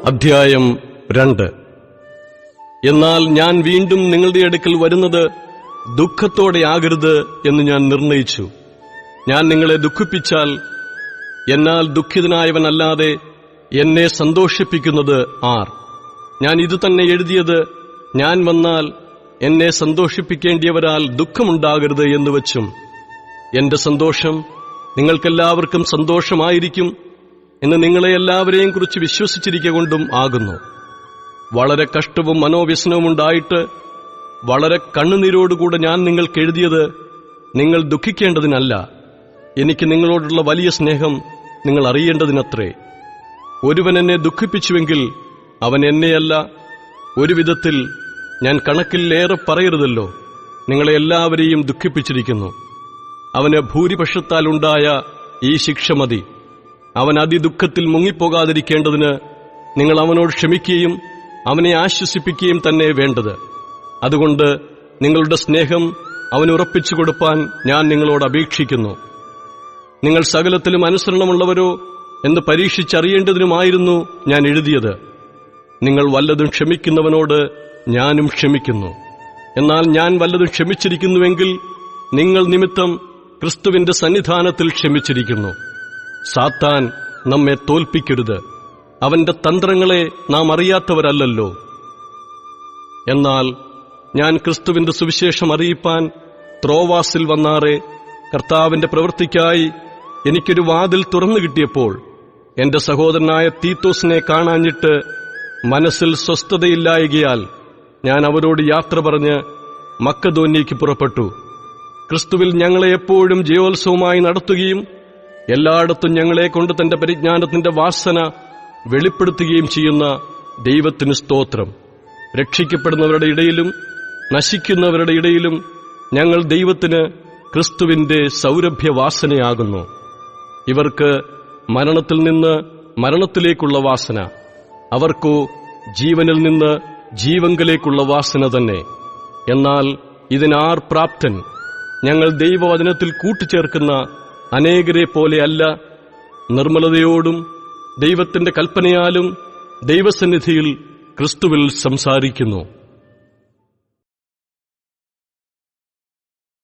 അധ്യായം 2. എന്നാൽ ഞാൻ വീണ്ടും നിങ്ങളുടെ അടുക്കൽ വരുന്നത് ദുഃഖത്തോടെയാകരുത് എന്ന് ഞാൻ നിർണയിച്ചു. ഞാൻ നിങ്ങളെ ദുഃഖിപ്പിച്ചാൽ എന്നാൽ ദുഃഖിതനായവനല്ലാതെ എന്നെ സന്തോഷിപ്പിക്കുന്നത് ആർ? ഞാൻ ഇതുതന്നെ എഴുതിയത് ഞാൻ വന്നാൽ എന്നെ സന്തോഷിപ്പിക്കേണ്ടിയവരാൽ ദുഃഖമുണ്ടാകരുത് എന്നുവച്ചും എന്റെ സന്തോഷം നിങ്ങൾക്കെല്ലാവർക്കും സന്തോഷമായിരിക്കും എന്ന് നിങ്ങളെ എല്ലാവരെയും കുറിച്ച് വിശ്വസിച്ചിരിക്കൊണ്ടും ആകുന്നു. വളരെ കഷ്ടവും മനോവ്യസനവുമുണ്ടായിട്ട് വളരെ കണ്ണുനീരോടുകൂടെ ഞാൻ നിങ്ങൾക്ക് എഴുതിയത് നിങ്ങൾ ദുഃഖിക്കേണ്ടതിനല്ല, എനിക്ക് നിങ്ങളോടുള്ള വലിയ സ്നേഹം നിങ്ങൾ അറിയേണ്ടതിനത്രേ. ഒരുവൻ എന്നെ ദുഃഖിപ്പിച്ചുവെങ്കിൽ അവൻ എന്നെയല്ല, ഒരു വിധത്തിൽ ഞാൻ കണക്കിലേറെ പറയരുതല്ലോ, നിങ്ങളെ എല്ലാവരെയും ദുഃഖിപ്പിച്ചിരിക്കുന്നു. അവന് ഭൂരിപക്ഷത്താലുണ്ടായ ഈ ശിക്ഷ മതി. അവൻ അതിദുഃഖത്തിൽ മുങ്ങിപ്പോകാതിരിക്കേണ്ടതിന് നിങ്ങൾ അവനോട് ക്ഷമിക്കുകയും അവനെ ആശ്വസിപ്പിക്കുകയും തന്നെ വേണ്ടത്. അതുകൊണ്ട് നിങ്ങളുടെ സ്നേഹം അവന് ഉറപ്പിച്ചു കൊടുപ്പാൻ ഞാൻ നിങ്ങളോട് അപേക്ഷിക്കുന്നു. നിങ്ങൾ സകലത്തിലും അനുസരണമുള്ളവരോ എന്ന് പരീക്ഷിച്ചറിയേണ്ടതിനുമായിരുന്നു ഞാൻ എഴുതിയത്. നിങ്ങൾ വല്ലതും ക്ഷമിക്കുന്നവനോട് ഞാനും ക്ഷമിക്കുന്നു. എന്നാൽ ഞാൻ വല്ലതും ക്ഷമിച്ചിരിക്കുന്നുവെങ്കിൽ നിങ്ങൾ നിമിത്തം ക്രിസ്തുവിന്റെ സന്നിധാനത്തിൽ ക്ഷമിച്ചിരിക്കുന്നു. സാത്താൻ നമ്മെ തോൽപ്പിക്കരുത്, അവന്റെ തന്ത്രങ്ങളെ നാം അറിയാത്തവരല്ലല്ലോ. എന്നാൽ ഞാൻ ക്രിസ്തുവിന്റെ സുവിശേഷം അറിയിപ്പാൻ ത്രോവാസിൽ വന്നാറെ കർത്താവിന്റെ പ്രവൃത്തിക്കായി എനിക്കൊരു വാതിൽ തുറന്നു കിട്ടിയപ്പോൾ എന്റെ സഹോദരനായ തീത്തോസിനെ കാണാഞ്ഞിട്ട് മനസ്സിൽ സ്വസ്ഥതയില്ലായകയാൽ ഞാൻ അവരോട് യാത്ര പറഞ്ഞ് മക്കദോന്യയ്ക്ക് പുറപ്പെട്ടു. ക്രിസ്തുവിൽ ഞങ്ങളെ എപ്പോഴും ജയോത്സവമായി നടത്തുകയും എല്ലായിടത്തും ഞങ്ങളെക്കൊണ്ട് തന്റെ പരിജ്ഞാനത്തിന്റെ വാസന വെളിപ്പെടുത്തുകയും ചെയ്യുന്ന ദൈവത്തിന് സ്തോത്രം. രക്ഷിക്കപ്പെടുന്നവരുടെ ഇടയിലും നശിക്കുന്നവരുടെ ഇടയിലും ഞങ്ങൾ ദൈവത്തിന് ക്രിസ്തുവിന്റെ സൗരഭ്യവാസനയാകുന്നു. ഇവർക്ക് മരണത്തിൽ നിന്ന് മരണത്തിലേക്കുള്ള വാസന, അവർക്കോ ജീവനിൽ നിന്ന് ജീവങ്കലേക്കുള്ള വാസന തന്നെ. എന്നാൽ ഇതിനാർ പ്രാപ്തൻ? ഞങ്ങൾ ദൈവവചനത്തിൽ കൂട്ടിച്ചേർക്കുന്ന അനേകരെ പോലെയല്ല, നിർമ്മലതയോടും ദൈവത്തിന്റെ കൽപ്പനയാലും ദൈവസന്നിധിയിൽ ക്രിസ്തുവിൽ സംസാരിക്കുന്നു.